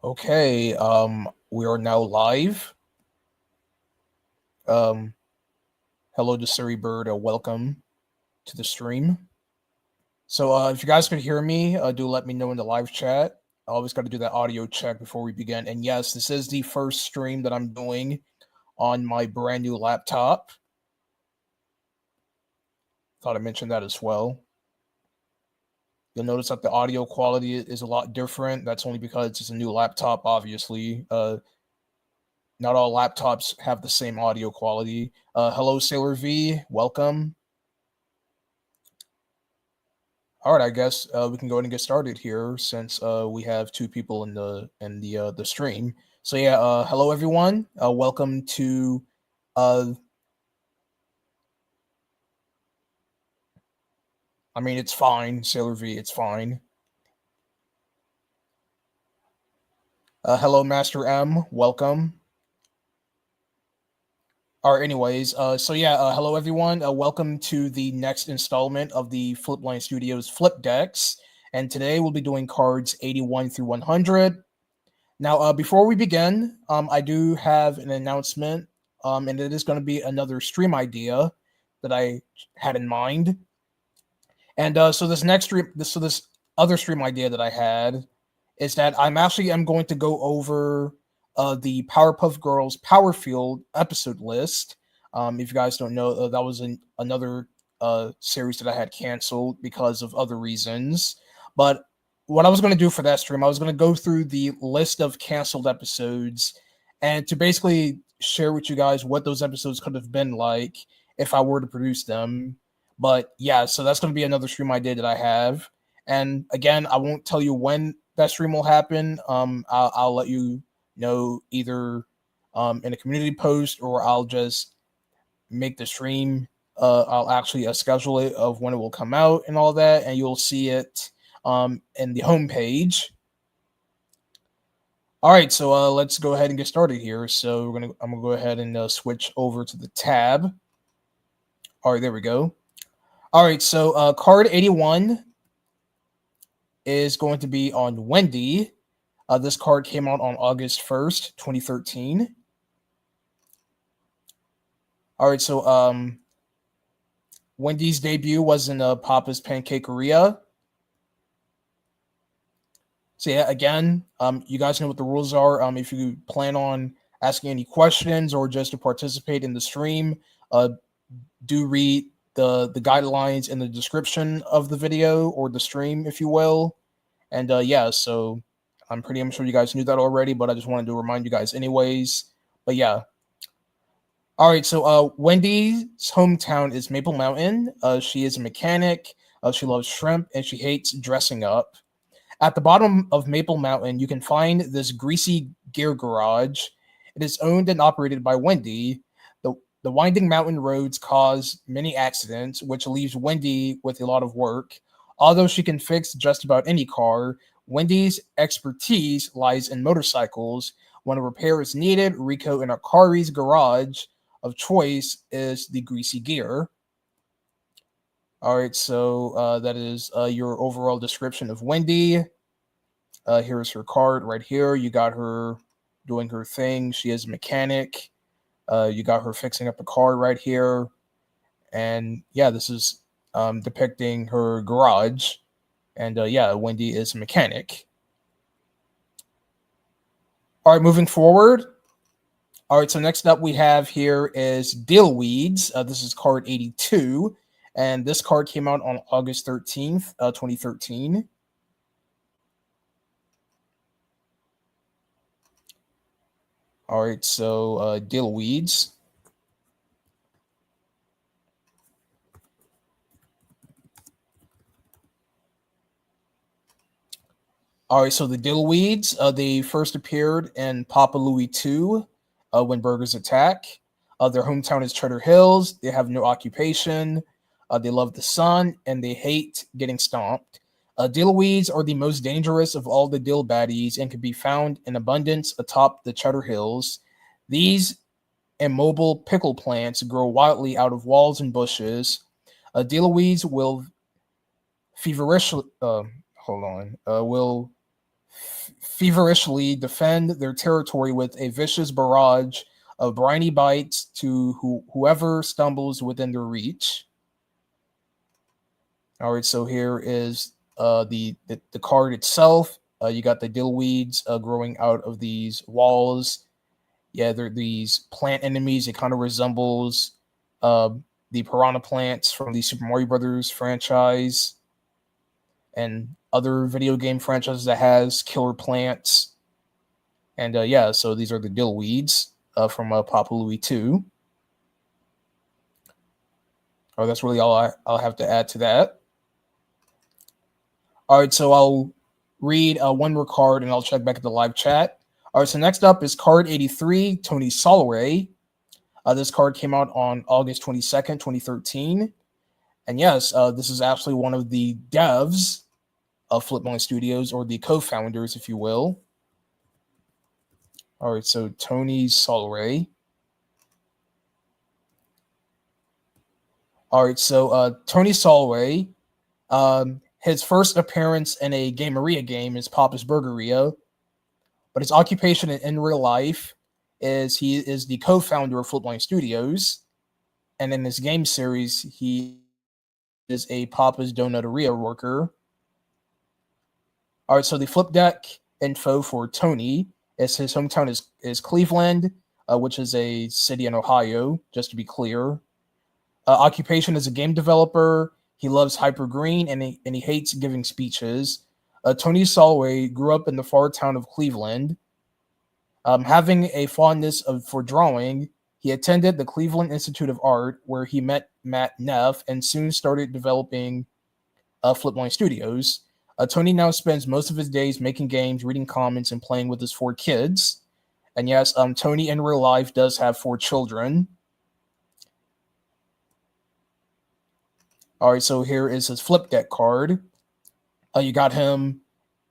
Okay, we are now live. Um, Hello to Surrey Bird. Welcome to the stream. So, if you guys could hear me, do let me know in the live chat. I always got to do that audio check before we begin. And yes, this is the first stream that I'm doing on my brand new laptop. Thought I mentioned that as well. You'll notice that the audio quality is a lot different. That's only because it's a new laptop, obviously. Not all laptops have the same audio quality. Hello, Sailor V. Welcome. All right, I guess we can go ahead and get started here since we have two people in the stream. So yeah, hello everyone. Welcome to. Uh, I mean, it's fine, Sailor V. It's fine. Hello, Master M. Welcome. All right, anyways, so yeah, hello everyone. Welcome to the next installment of the Flipline Studios Flipdecks, and today we'll be doing cards 81 through 100. Now, before we begin, I do have an announcement, and it is going to be another stream idea that I had in mind. And so this other stream idea that I had is that I'm going to go over the Powerpuff Girls Power Field episode list. If you guys don't know, that was another series that I had canceled because of other reasons. But what I was going to do for that stream, I was going to go through the list of canceled episodes and to basically share with you guys what those episodes could have been like if I were to produce them. But yeah, so that's going to be another stream idea that I have. And again, I won't tell you when that stream will happen. I'll let you know either in a community post or I'll just make the stream. I'll actually schedule it of when it will come out and all that, and you'll see it in the homepage. All right, so let's go ahead and get started here. So I'm gonna go ahead and switch over to the tab. All right, there we go. All right, so card 81 is going to be on Wendy. This card came out on August 1st, 2013. All right, so Wendy's debut was in Papa's Pancakeria. So yeah, again, you guys know what the rules are. If you plan on asking any questions or just to participate in the stream, do read the guidelines in the description of the video or the stream, if you will. And yeah, so I'm sure you guys knew that already, but I just wanted to remind you guys anyways. But yeah. All right, so Wendy's hometown is Maple Mountain. She is a mechanic. She loves shrimp and she hates dressing up. At the bottom of Maple Mountain, you can find this greasy gear garage. It is owned and operated by Wendy. The winding mountain roads cause many accidents, which leaves Wendy with a lot of work. Although she can fix just about any car, Wendy's expertise lies in motorcycles. When a repair is needed, Rico and Akari's garage of choice is the greasy gear. All right, so that is your overall description of Wendy. Here's her card right here. You got her doing her thing. She is a mechanic. You got her fixing up a car right here. And yeah, this is depicting her garage. And yeah, Wendy is a mechanic. All right, moving forward. All right, so next up we have here is Dillweeds. This is card 82. And this card came out on August 13th, 2013. All right, so Dillweeds. All right, so the Dillweeds, they first appeared in Papa Louie 2, When Burgers Attack. Their hometown is Cheddar Hills. They have no occupation. They love the sun, and they hate getting stomped. Dillweeds are the most dangerous of all the dill baddies and can be found in abundance atop the Cheddar Hills. These immobile pickle plants grow wildly out of walls and bushes. Dillweeds will feverishly, will feverishly defend their territory with a vicious barrage of briny bites to whoever stumbles within their reach. All right, so here is the card itself. You got the dillweeds growing out of these walls. Yeah, they're these plant enemies. It kind of resembles uh, the piranha plants from the Super Mario Brothers franchise and other video game franchises that has killer plants. And yeah, so these are the dillweeds from Papa Louie 2. Oh, that's really all I'll have to add to that. All right, so I'll read one more card and I'll check back at the live chat. All right, so next up is card 83, Tony Soloway. This card came out on August 22nd, 2013. And yes, this is actually one of the devs of Flipline Studios, or the co-founders, if you will. All right, so Tony Soloway. All right, so Tony Soloway, his first appearance in a Gameria game is Papa's Burgeria, but his occupation in real life is he is the co-founder of Flipline Studios, and in this game series, he is a Papa's Donuteria worker. All right, so the Flipdeck info for Tony is his hometown is Cleveland, which is a city in Ohio, just to be clear. Occupation as a game developer. He loves Hyper Green and he hates giving speeches. Tony Soloway grew up in the far town of Cleveland. Having a fondness for drawing, he attended the Cleveland Institute of Art, where he met Matt Neff and soon started developing Flipline Studios. Tony now spends most of his days making games, reading comments, and playing with his 4 kids. And yes, Tony in real life does have 4 children. All right, so here is his Flipdeck card. You got him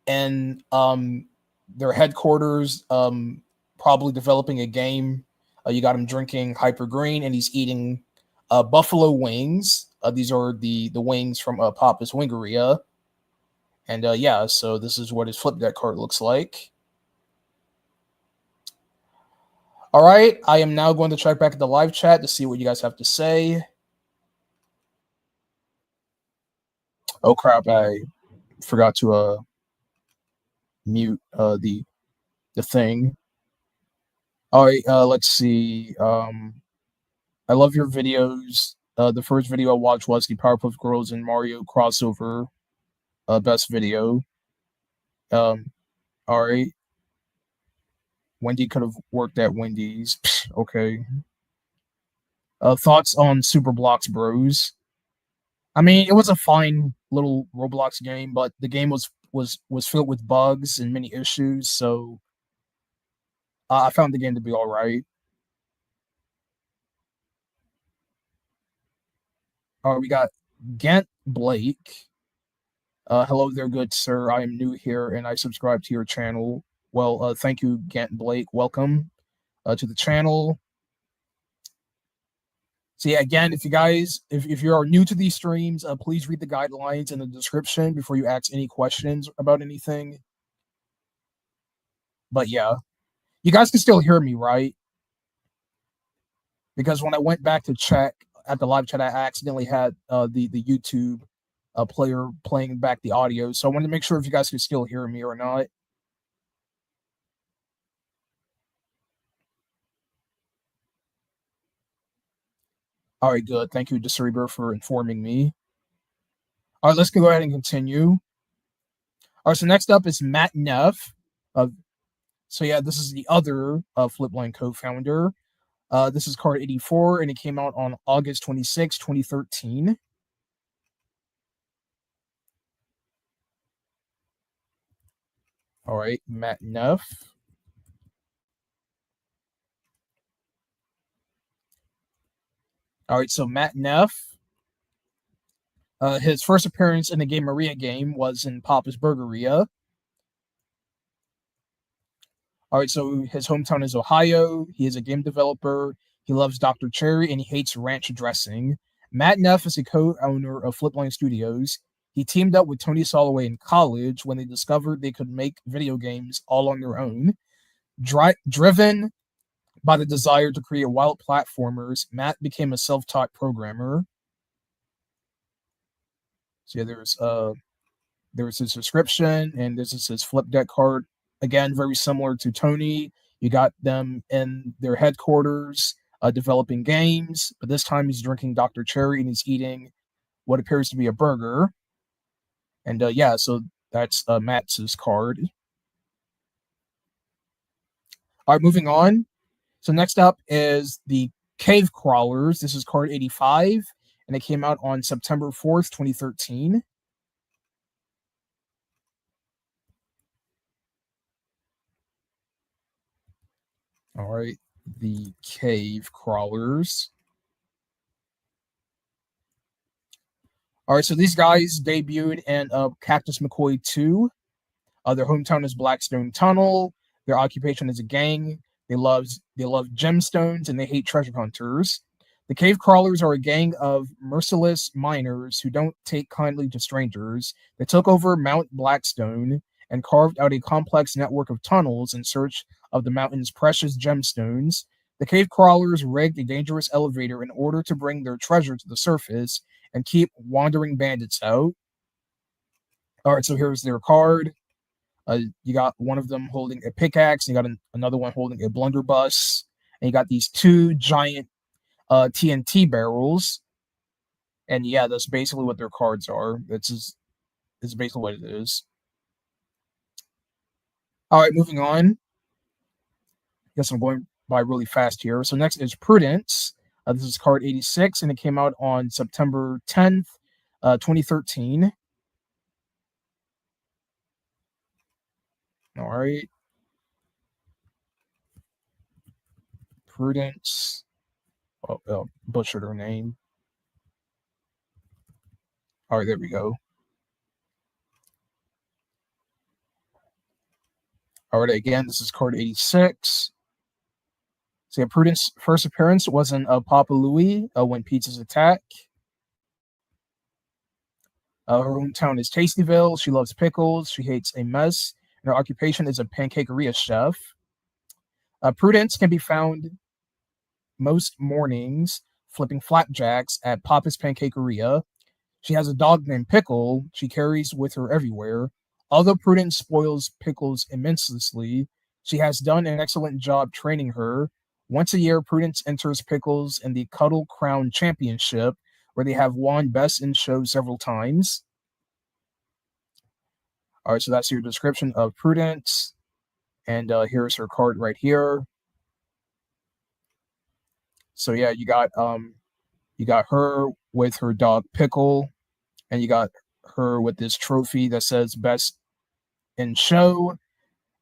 in their headquarters, probably developing a game. You got him drinking Hyper Green, and he's eating buffalo wings. These are the wings from Papa's Wingeria. And yeah, so this is what his Flipdeck card looks like. All right, I am now going to check back at the live chat to see what you guys have to say. Oh crap, I forgot to mute the thing. All right, let's see. I love your videos. The first video I watched was the Powerpuff Girls and Mario crossover. Best video. All right. Wendy could have worked at Wendy's. Okay. Thoughts on Super Blocks Bros? I mean, it was a fine little Roblox game, but the game was filled with bugs and many issues, so I found the game to be all right. We got Gant Blake. Hello there, good sir. I am new here and I subscribe to your channel. Well, thank you, Gant Blake. Welcome to the channel. So yeah, again, if you are new to these streams, please read the guidelines in the description before you ask any questions about anything. But yeah, you guys can still hear me, right? Because when I went back to check at the live chat, I accidentally had the YouTube player playing back the audio. So I wanted to make sure if you guys could still hear me or not. All right, good. Thank you, Cerebro, for informing me. All right, let's go ahead and continue. All right, so next up is Matt Neff. So yeah, this is the other Flipline co-founder. This is card 84, and it came out on August 26, 2013. All right, Matt Neff. All right, so Matt Neff. His first appearance in the Gameria game was in Papa's Burgeria. All right, so his hometown is Ohio. He is a game developer. He loves Dr. Cherry and he hates ranch dressing. Matt Neff is a co-owner of Flipline Studios. He teamed up with Tony Soloway in college when they discovered they could make video games all on their own. Driven by the desire to create wild platformers, Matt became a self-taught programmer. So yeah, there's his description, and this is his Flipdeck card. Again, very similar to Tony. You got them in their headquarters developing games, but this time he's drinking Dr. Cherry and he's eating what appears to be a burger. And yeah, so that's Matt's card. All right, moving on. So next up is the Cave Crawlers. This is card 85, and it came out on September 4th, 2013. All right, the Cave Crawlers. All right, so these guys debuted in Cactus McCoy 2. Their hometown is Blackstone Tunnel. Their occupation is a gang. They love gemstones and they hate treasure hunters. The Cave Crawlers are a gang of merciless miners who don't take kindly to strangers. They took over Mount Blackstone and carved out a complex network of tunnels in search of the mountain's precious gemstones. The Cave Crawlers rigged a dangerous elevator in order to bring their treasure to the surface and keep wandering bandits out. All right, so here's their card. You got one of them holding a pickaxe, and you got another one holding a blunderbuss, and you got these two giant TNT barrels. And yeah, that's basically what their cards are. This is basically what it is. All right, moving on. Guess I'm going by really fast here. So next is Prudence. This is card 86, and it came out on September 10th, 2013. All right. Prudence. Oh, butchered her name. All right, there we go. All right, again, this is card 86. So yeah, Prudence' first appearance was in Papa Louie, When Pizzas Attack. Her hometown is Tastyville. She loves pickles. She hates a mess. And her occupation is a pancakeria chef. Prudence can be found most mornings flipping flapjacks at Papa's Pancakeria. She has a dog named Pickle she carries with her everywhere. Although Prudence spoils Pickles immensely, she has done an excellent job training her. Once a year, Prudence enters Pickles in the Cuddle Crown Championship, where they have won Best in Show several times. All right, so that's your description of Prudence. And here's her card right here. So yeah, you got her with her dog Pickle, and you got her with this trophy that says Best in Show,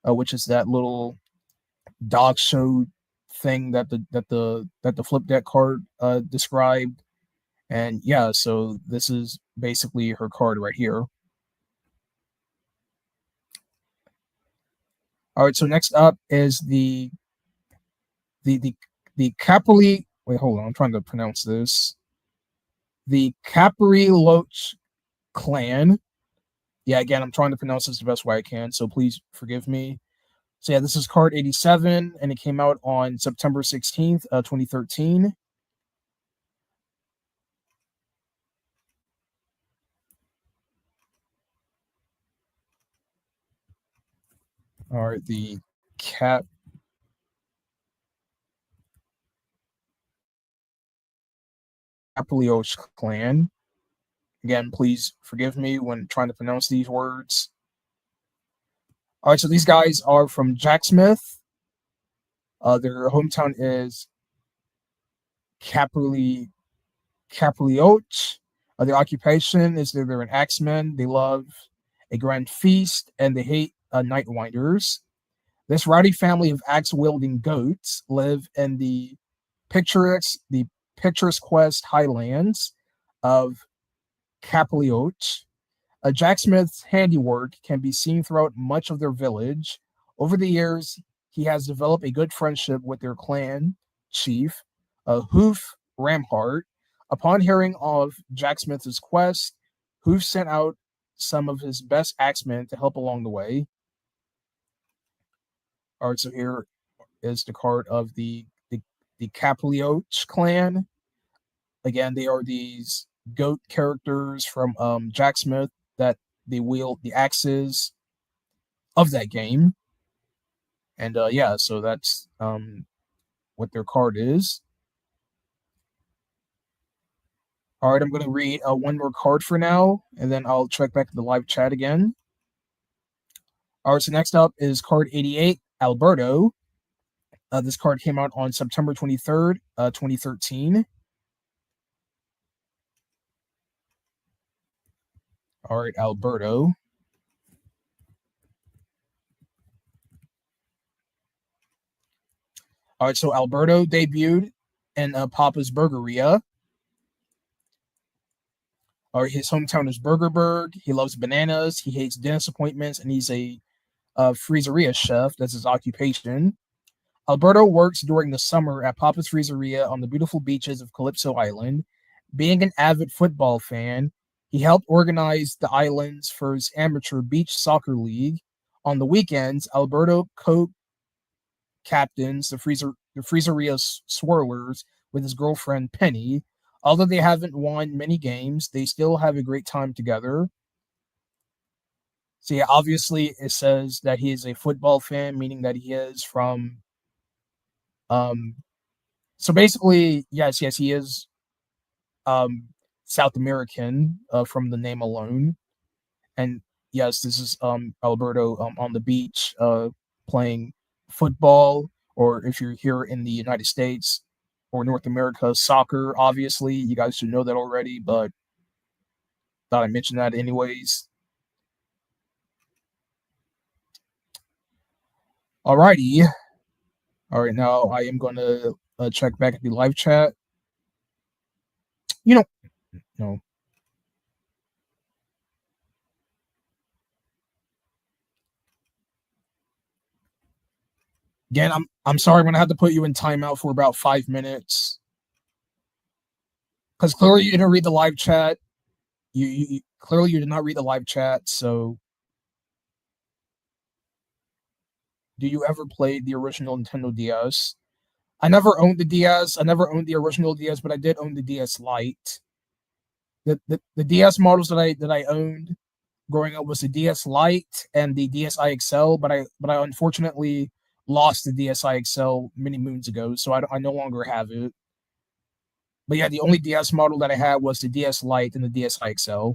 which is that little dog show thing that the Flipdeck card described. And yeah, so this is basically her card right here. All right, so next up is the Capri. Wait, hold on, I'm trying to pronounce this. The Capri Loach clan. Yeah, again, I'm trying to pronounce this the best way I can, so please forgive me. So yeah, this is card 87, and it came out on September 16th, 2013. All right, the Caplioch clan. Again, please forgive me when trying to pronounce these words. All right, so these guys are from Jack Smith. Their hometown is Caplioch. Their occupation is they're an axemen. They love a grand feast, and they hate nightwinders. This rowdy family of axe-wielding goats live in the picturesque highlands of Caplioch. Jack Smith's handiwork can be seen throughout much of their village. Over the years, he has developed a good friendship with their clan chief, Hoof Ramhart. Upon hearing of Jack Smith's quest, Hoof sent out some of his best axemen to help along the way. All right, so here is the card of the Caplioch clan. Again, they are these goat characters from Jack Smith that they wield the axes of that game. And yeah, so that's what their card is. All right, I'm going to read one more card for now, and then I'll check back to the live chat again. All right, so next up is card 88, Alberto. This card came out on September 23rd, 2013. All right, Alberto. All right, so Alberto debuted in Papa's Burgeria. All right, his hometown is Burgerberg. He loves bananas. He hates dentist appointments, and he's a freezeria chef. That's his occupation. Alberto works during the summer at Papa's Freezeria on the beautiful beaches of Calypso Island. Being an avid football fan, he helped organize the island's first amateur beach soccer league. On the weekends, Alberto co-captains the Freezeria Swirlers with his girlfriend Penny. Although they haven't won many games, they still have a great time together. So yeah, obviously it says that he is a football fan, meaning that he is from so basically, yes, he is um South American from the name alone. And yes, this is Alberto on the beach playing football, or if you're here in the United States or North America, soccer. Obviously, you guys should know that already, but thought I mentioned that anyways. Alrighty. All right, now I am going to check back at the live chat. You know, no. Again, I'm sorry. I'm gonna have to put you in timeout for about 5 minutes because clearly you didn't read the live chat. You clearly you did not read the live chat. So, do you ever play the original Nintendo DS? I never owned the DS. I never owned the original DS, but I did own the DS Lite. The DS models that I owned growing up was the DS Lite and the DSi XL, but I unfortunately lost the DSi XL many moons ago, so I no longer have it. But yeah, the only DS model that I had was the DS Lite and the DSi XL.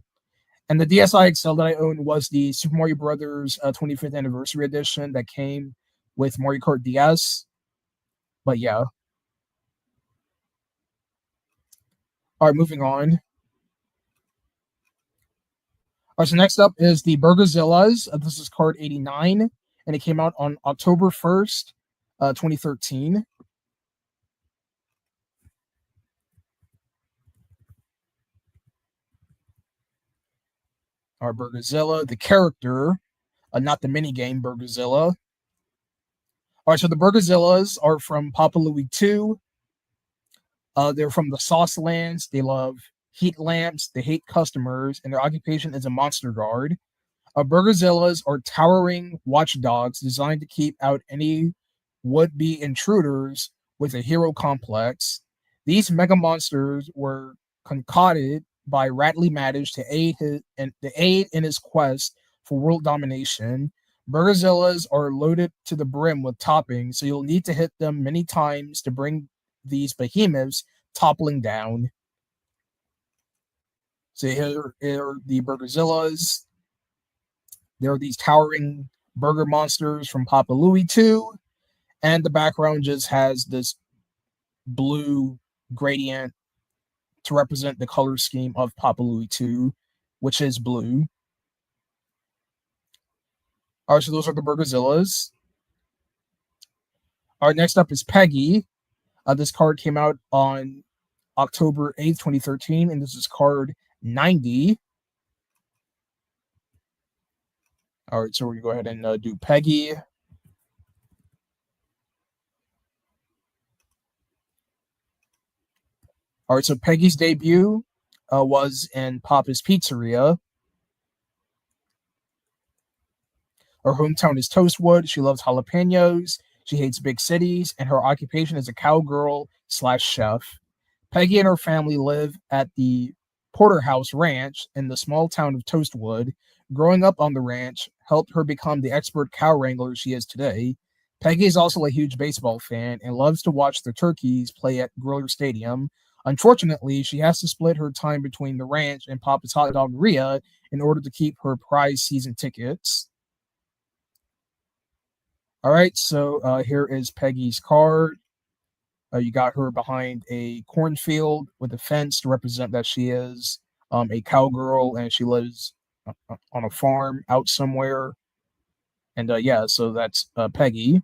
And the DSi XL that I owned was the Super Mario Brothers 25th Anniversary Edition that came with Mario Kart DS. But yeah. All right, moving on. All right, so next up is the Burgerzillas. This is card 89, and it came out on October 1st, 2013. Our Burgerzilla, the character, not the minigame Burgerzilla. All right, so the Burgerzillas are from Papa Louie 2. They're from the Sauce Lands. They love heat lamps. They hate customers, and their occupation is a monster guard. Burgerzillas are towering watchdogs designed to keep out any would-be intruders with a hero complex. These mega monsters were concocted by Rattly Madish to aid in his quest for world domination. Burgerzillas are loaded to the brim with toppings, so you'll need to hit them many times to bring these behemoths toppling down. So here are the Burgerzillas. There are these towering burger monsters from Papa Louie 2, and the background just has this blue gradient to represent the color scheme of Papa Louie 2, which is blue. All right, so those are the Burgerzillas. All right, next up is Peggy. This card came out on October 8th, 2013, and this is card 90. All right, so we're going to go ahead and do Peggy. All right, so Peggy's debut was in Papa's Pizzeria. Her hometown is Toastwood. She loves jalapenos. She hates big cities, and her occupation is a cowgirl slash chef. Peggy and her family live at the Porterhouse Ranch in the small town of Toastwood. Growing up on the ranch helped her become the expert cow wrangler she is today. Peggy is also a huge baseball fan and loves to watch the Turkeys play at Griller Stadium. Unfortunately, she has to split her time between the ranch and Papa's Hot Doggeria in order to keep her prize season tickets. All right, so here is Peggy's card. You got her behind a cornfield with a fence to represent that she is a cowgirl and she lives on a farm out somewhere. And yeah, so that's Peggy.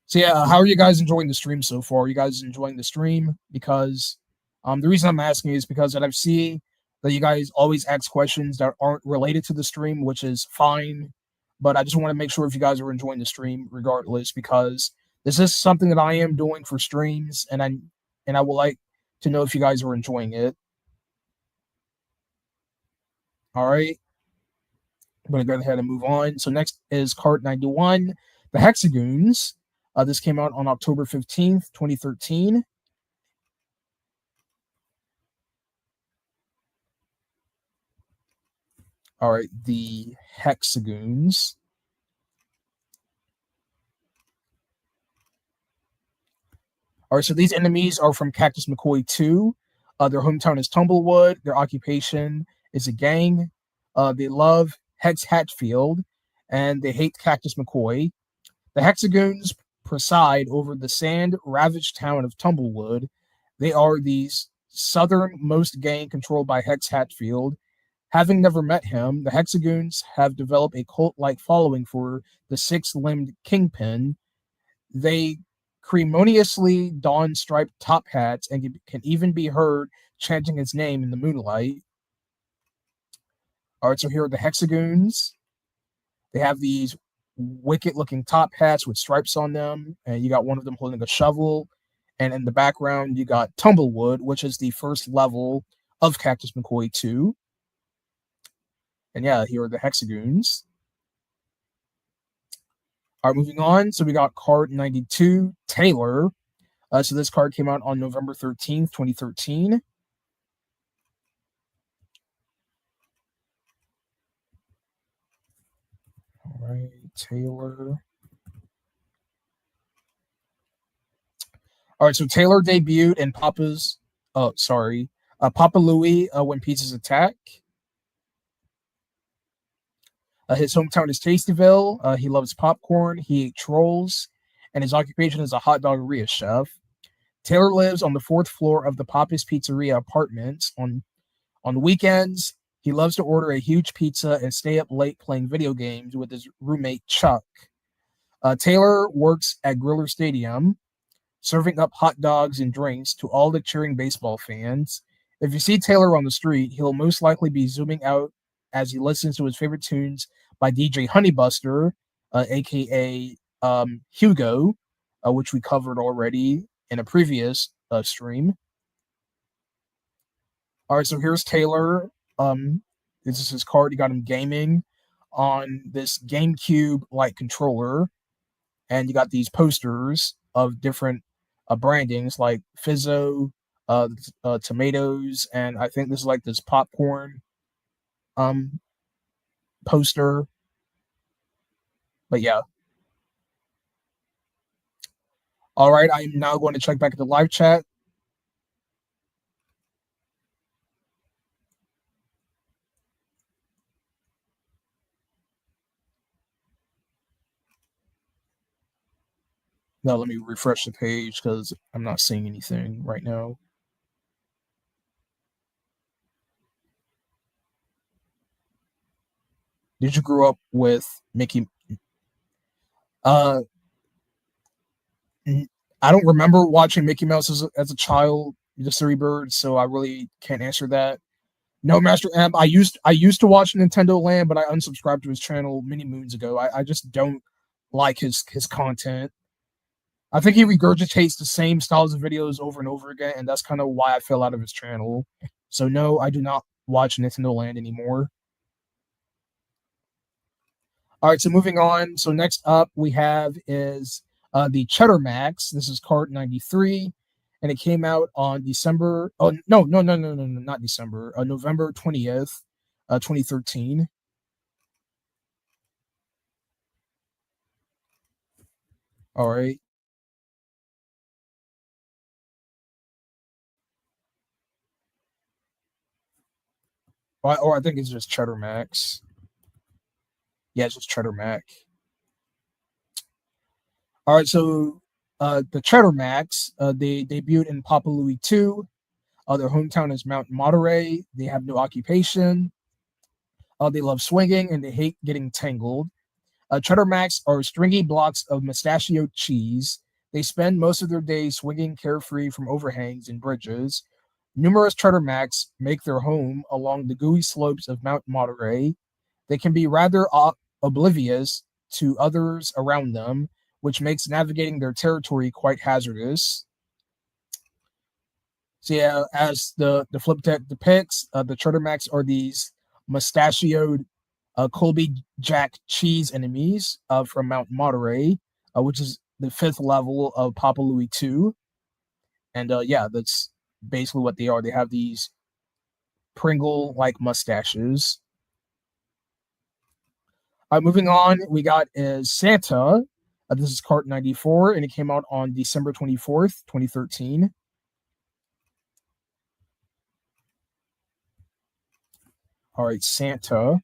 So yeah, how are you guys enjoying the stream so far? Are you guys enjoying the stream? Because the reason I'm asking is because that I've seen that you guys always ask questions that aren't related to the stream, which is fine. But I just want to make sure if you guys are enjoying the stream regardless, because this is something that I am doing for streams, and I would like to know if you guys are enjoying it. All right. I'm going to go ahead and move on. So next is card 91, the Hexagons. This came out on October 15th, 2013. All right, the Hexagons. All right, so these enemies are from Cactus McCoy 2. Their hometown is Tumblewood. Their occupation is a gang. They love Hex Hatfield, and they hate Cactus McCoy. The Hexagons preside over the sand-ravaged town of Tumblewood. They are the southernmost gang controlled by Hex Hatfield. Having never met him, the Hexagons have developed a cult-like following for the six-limbed kingpin. They ceremoniously don striped top hats and can even be heard chanting his name in the moonlight. All right, so here are the Hexagons. They have these wicked-looking top hats with stripes on them, and you got one of them holding a shovel. And in the background, you got Tumblewood, which is the first level of Cactus McCoy 2. And yeah, here are the Hexagons. All right, moving on. So we got card 92, Taylor. So this card came out on November 13th, 2013. All right, Taylor. All right, so Taylor debuted in Papa Louie When Pizzas Attack. His hometown is Tastyville. He loves popcorn. He ate trolls, and his occupation is a hot doggeria chef. Taylor lives on the fourth floor of the Papa's Pizzeria apartments. On the weekends, he loves to order a huge pizza and stay up late playing video games with his roommate Chuck. Taylor works at Griller Stadium, serving up hot dogs and drinks to all the cheering baseball fans. If you see Taylor on the street, he'll most likely be zooming out as he listens to his favorite tunes by DJ Honeybuster, aka Hugo, which we covered already in a previous stream. All right, so here's Taylor. This is his card. You got him gaming on this GameCube-like controller, and you got these posters of different brandings like Fizzo, tomatoes, and I think this is like this popcorn poster. But yeah. All right, I'm now going to check back at the live chat. Now let me refresh the page because I'm not seeing anything right now. Did you grow up with Mickey? I don't remember watching Mickey Mouse as a child, the Three Birds, so I really can't answer that. No, Master M. I used to watch Nintendo Land, but I unsubscribed to his channel many moons ago. I just don't like his content. I think he regurgitates the same styles of videos over and over again, and that's kind of why I fell out of his channel. So no, I do not watch Nintendo Land anymore. All right, so moving on. So next up we have is the Cheddar Max. This is card 93, and it came out on December. Oh no, not December. November 20th, 2013. All right. Or I think it's just Cheddar Max. Yeah, it's just Cheddar Mac. All right, so the Cheddar Max, they debuted in Papa Louie 2. Their hometown is Mount Monterey. They have no occupation. They love swinging and they hate getting tangled. Cheddar Macks are stringy blocks of mustachioed cheese. They spend most of their days swinging carefree from overhangs and bridges. Numerous Cheddar Macks make their home along the gooey slopes of Mount Monterey. They can be rather oblivious to others around them, which makes navigating their territory quite hazardous. So yeah, as the flip deck depicts, the Cheddar Macks are these mustachioed Colby Jack cheese enemies from Mount Monterey, which is the fifth level of Papa Louie 2. And yeah, that's basically what they are. They have these Pringle like mustaches. Moving on, we got is Santa. This is cart 94, and it came out on December 24th, 2013. All right, Santa. All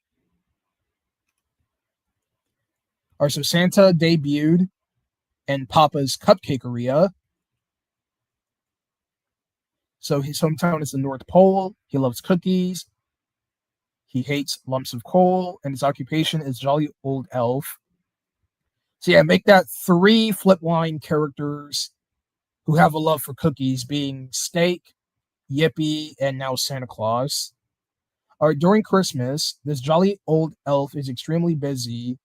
right, so Santa debuted in Papa's Cupcakeria. So his hometown is the North Pole. He loves cookies. He hates lumps of coal, and his occupation is jolly old elf. So yeah, make that 3 Flipline characters who have a love for cookies, being Steak, Yippee, and now Santa Claus. During Christmas, this jolly old elf is extremely busy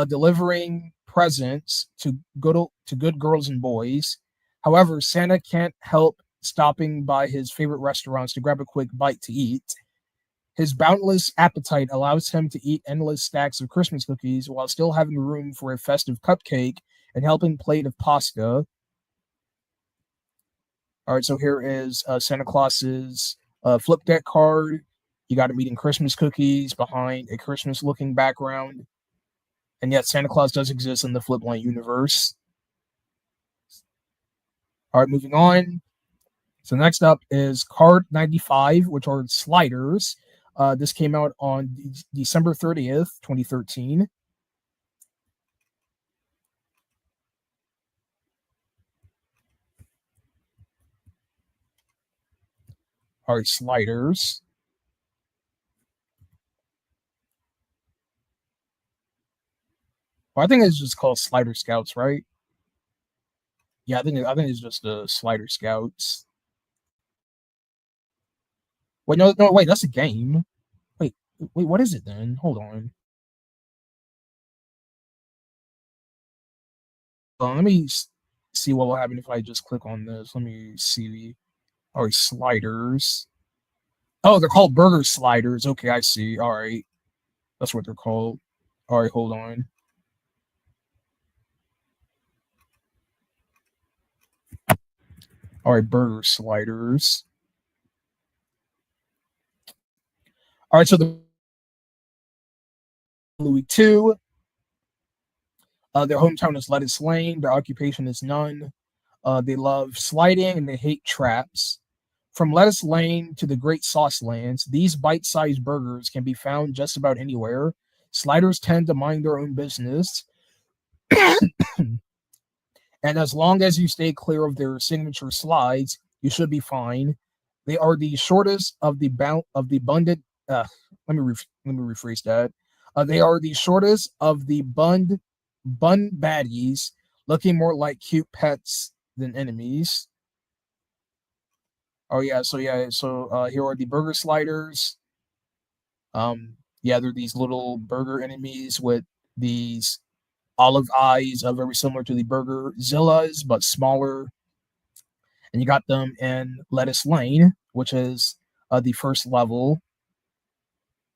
delivering presents to good girls and boys. However, Santa can't help stopping by his favorite restaurants to grab a quick bite to eat. His boundless appetite allows him to eat endless stacks of Christmas cookies while still having room for a festive cupcake and helping plate of pasta. All right, so here is Santa Claus's flip deck card. You got him eating Christmas cookies behind a Christmas-looking background. And yet Santa Claus does exist in the Flipline universe. All right, moving on. So next up is card 95, which are sliders. This came out on December 30th, 2013. All right, sliders. Well, I think it's just called Slider Scouts, right? Yeah, I think it's just the Slider Scouts. Wait, no, wait, that's a game. Wait, what is it then? Hold on. Let me see what will happen if I just click on this. Let me see. All right, sliders. Oh, they're called burger sliders. Okay, I see. All right, that's what they're called. All right, hold on. All right, burger sliders. All right, so the Louis 2. Their hometown is Lettuce Lane. Their occupation is none. They love sliding and they hate traps. From Lettuce Lane to the Great Sauce Lands, these bite-sized burgers can be found just about anywhere. Sliders tend to mind their own business. And as long as you stay clear of their signature slides, you should be fine. They are the shortest of the bunded. Let me rephrase that. They are the shortest of the bun baddies, looking more like cute pets than enemies. Oh yeah, so here are the burger sliders. Yeah, they're these little burger enemies with these olive eyes, very similar to the burger Zillas, but smaller. And you got them in Lettuce Lane, which is the first level.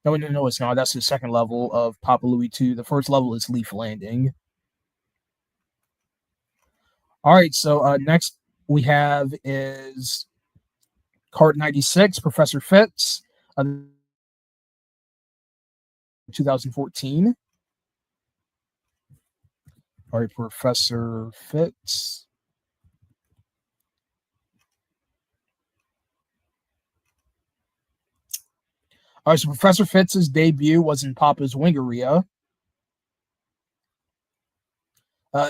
No, no, no, it's not. That's the second level of Papa Louie 2. The first level is Leaf Landing. All right, so next we have is card 96, Professor Fitz, 2014. All right, Professor Fitz. All right, so Professor Fitz's debut was in Papa's Wingeria.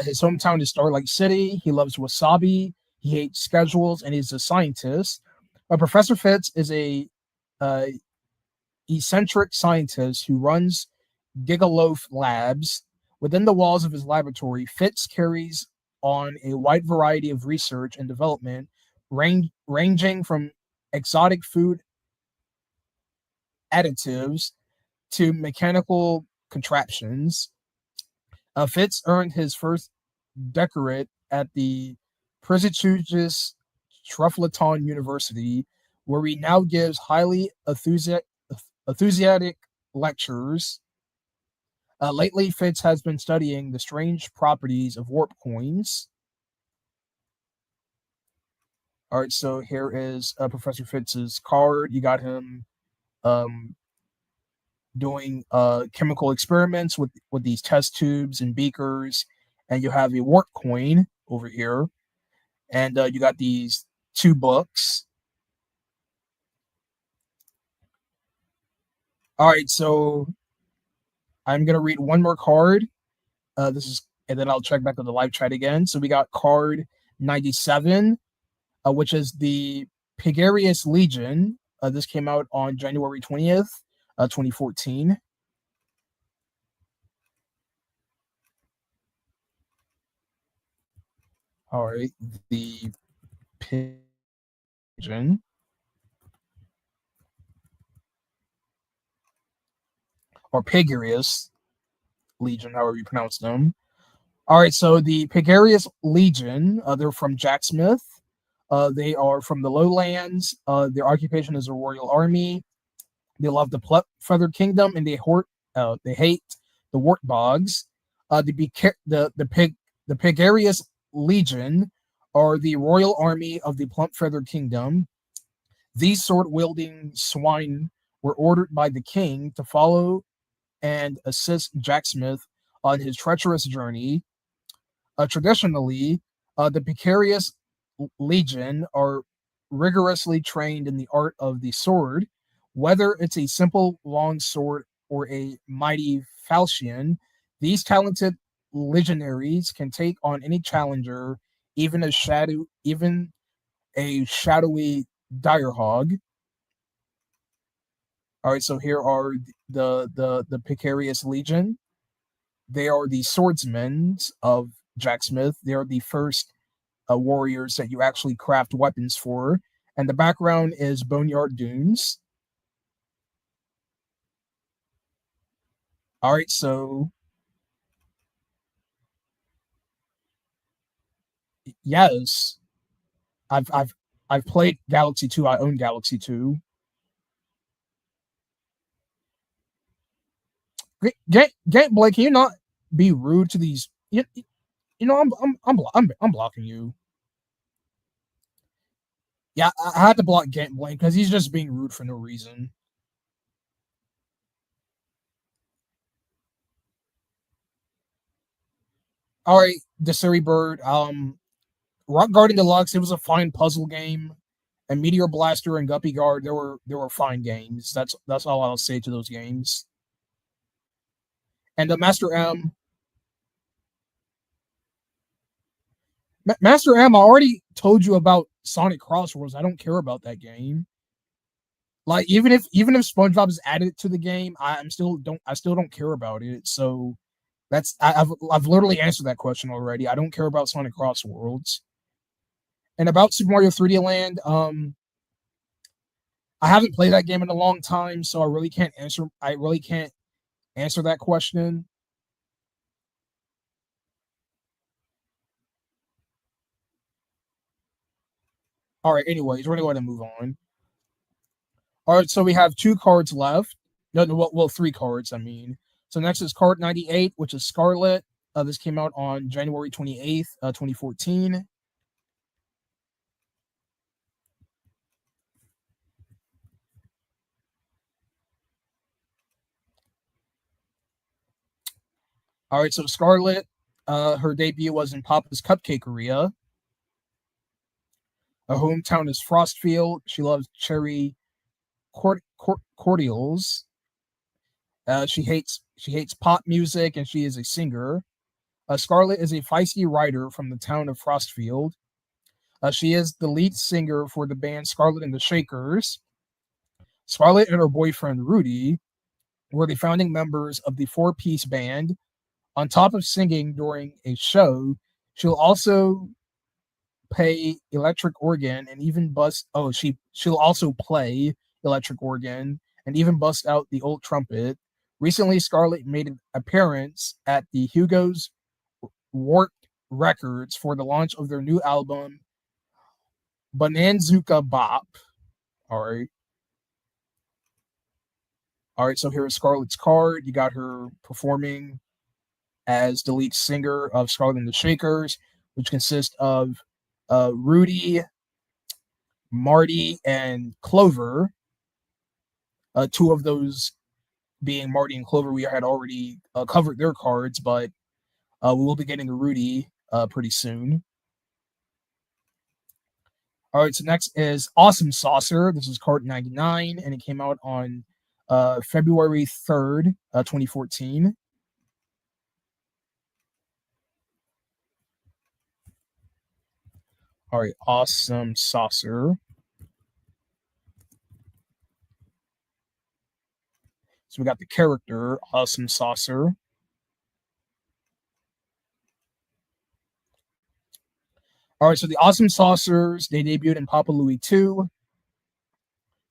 His hometown is Starlight City. He loves wasabi. He hates schedules, and he's a scientist. Professor Fitz is a uh, eccentric scientist who runs Gigaloaf Labs. Within the walls of his laboratory, Fitz carries on a wide variety of research and development, ranging from exotic food additives to mechanical contraptions. Fitz earned his first doctorate at the prestigious Truffleton University, where he now gives highly enthusiastic lectures. Lately, Fitz has been studying the strange properties of warp coins. All right, so here is Professor Fitz's card. You got him um, doing chemical experiments with these test tubes and beakers, and you have a warp coin over here, and you got these two books. All right, so I'm gonna read one more card. This is, and then I'll check back on the live chat again. So we got card 97, which is the Pegarius Legion. This came out on January 20th, 2014. All right, the Pigeon or Pegarius Legion, however you pronounce them. All right, so the Pegarius Legion, they're from Jack Smith. They are from the lowlands. Their occupation is a royal army. They love the feathered kingdom, and they hate the wart bogs. The Pegarius Legion are the royal army of the plump feathered kingdom. These sword wielding swine were ordered by the king to follow and assist Jack Smith on his treacherous journey. Traditionally, the Precarious Legion are rigorously trained in the art of the sword, whether it's a simple long sword or a mighty falchion. These talented legionaries can take on any challenger, even a shadowy direhog. All right, so here are the Precarious Legion. They are the swordsmen of Jack Smith. They are the first warriors that you actually craft weapons for. And the background is Boneyard Dunes. All right, so yes, I've I've I've played Galaxy 2. I own Galaxy 2. Game Blake, can you not be rude to these? You know, I'm blocking you. Yeah, I had to block Game Blake because he's just being rude for no reason. All right, Desiri Bird. Rock Garden Deluxe. It was a fine puzzle game. And Meteor Blaster and Guppy Guard. There were fine games. That's all I'll say to those games. And the Master M. I already told you about Sonic Crossworlds. I don't care about that game. Like even if SpongeBob is added to the game, I still don't care about it. So I've literally answered that question already. I don't care about Sonic Crossworlds. And about Super Mario 3D Land, I haven't played that game in a long time, so I really can't answer. I really can't answer that question. All right. Anyways, we're gonna go ahead and move on. All right. So we have two cards left. No, well, 3 cards, I mean. So next is card 98, which is Scarlet. This came out on January 28th, 2014. All right, so Scarlet, her debut was in Papa's Cupcakeria. Her hometown is Frostfield. She loves cherry cordials. She hates pop music, and she is a singer. Scarlet is a feisty writer from the town of Frostfield. She is the lead singer for the band Scarlet and the Shakers. Scarlet and her boyfriend Rudy were the founding members of the four-piece band. On top of singing during a show, she'll also play electric organ and even bust. Oh, she'll also play electric organ and even bust out the old trumpet. Recently, Scarlett made an appearance at the Hugo's Warped Records for the launch of their new album, Bonanzuka Bop. All right. All right, so here is Scarlett's card. You got her performing as the lead singer of Scarlet and the Shakers, which consists of Rudy, Marty, and Clover. Two of those being Marty and Clover, we had already covered their cards, but we will be getting a Rudy pretty soon. All right, so next is Awesome Saucer. This is card 99, and it came out on February 3rd, 2014. All right, Awesome Saucer. So we got the character, Awesome Saucer. All right, so the Awesome Saucers, they debuted in Papa Louie 2.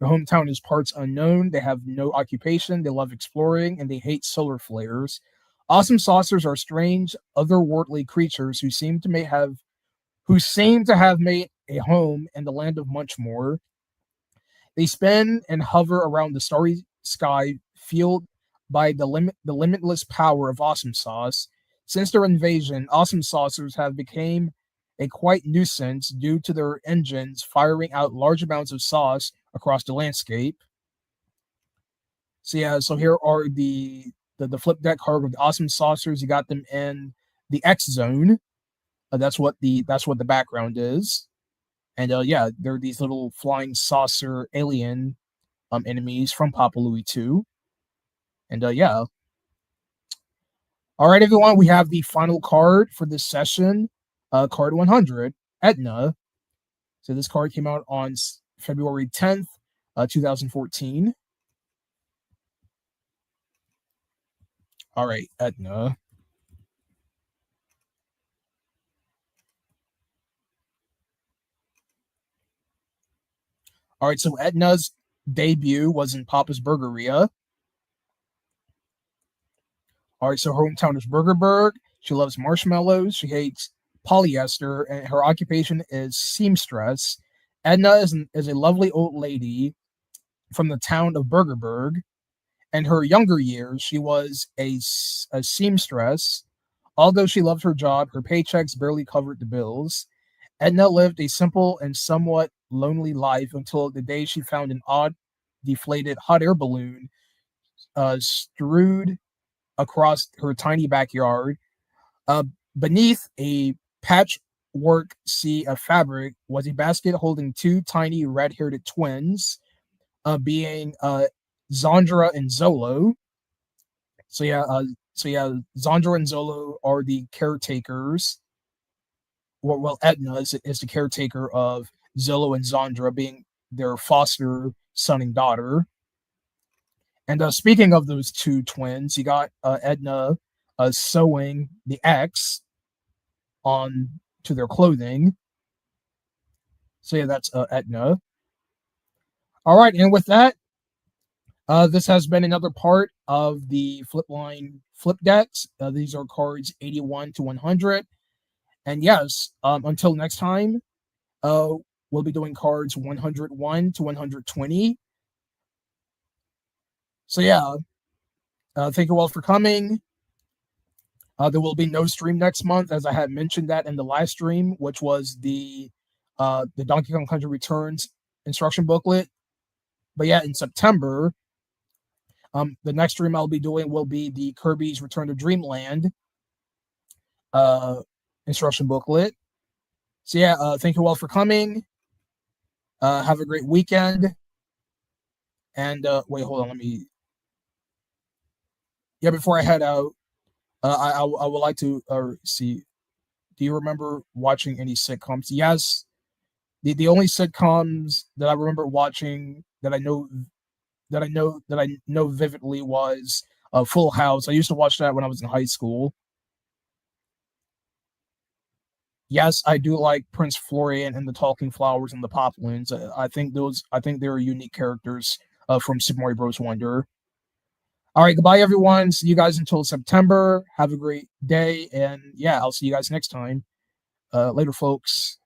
Their hometown is parts unknown. They have no occupation. They love exploring, and they hate solar flares. Awesome Saucers are strange, otherworldly creatures who seem to have made a home in the land of Munchmore. They spin and hover around the starry sky, fueled by the limitless power of Awesome Sauce. Since their invasion, Awesome Saucers have become a quite nuisance due to their engines firing out large amounts of sauce across the landscape. So yeah, so here are the flip deck card with the Awesome Saucers. You got them in the X zone. That's what the background is. And yeah, they're these little flying saucer alien enemies from Papa Louie 2. And yeah. All right, everyone, we have the final card for this session, card 100, Edna. So this card came out on February 10th, 2014. All right, Edna. All right, so Edna's debut was in Papa's Burgeria. All right, so her hometown is Burgerberg. She loves marshmallows. She hates polyester, and her occupation is seamstress. Edna is a lovely old lady from the town of Burgerberg. In her younger years, she was a seamstress. Although she loved her job, her paychecks barely covered the bills. Edna lived a simple and somewhat lonely life until the day she found an odd, deflated hot air balloon strewed across her tiny backyard. Uh, Beneath a patchwork sea of fabric was a basket holding two tiny red-haired twins, being Zandra and Zolo. So yeah, Zandra and Zolo are the caretakers. Well, Edna is the caretaker of Zolo and Zandra, being their foster son and daughter. And speaking of those two twins, you got Edna sewing the X on to their clothing. So yeah, that's Edna. All right, and with that, this has been another part of the Flipline Flipdecks. These are cards 81 to 100. And yes, until next time, uh, we'll be doing cards 101 to 120. So yeah, thank you all for coming. There will be no stream next month, as I had mentioned that in the live stream, which was the Donkey Kong Country Returns instruction booklet. But yeah, in September, the next stream I'll be doing will be the Kirby's Return to Dreamland uh, instruction booklet. So yeah, thank you all for coming. Have a great weekend. And wait, hold on, let me. Yeah, before I head out, I would like to see. Do you remember watching any sitcoms? Yes, the only sitcoms that I remember watching that I know vividly was Full House. I used to watch that when I was in high school. Yes, I do like Prince Florian and the Talking Flowers and the Poplins. I think they're unique characters from Super Mario Bros. Wonder. All right, goodbye everyone. See you guys until September. Have a great day, and yeah, I'll see you guys next time. Later, folks.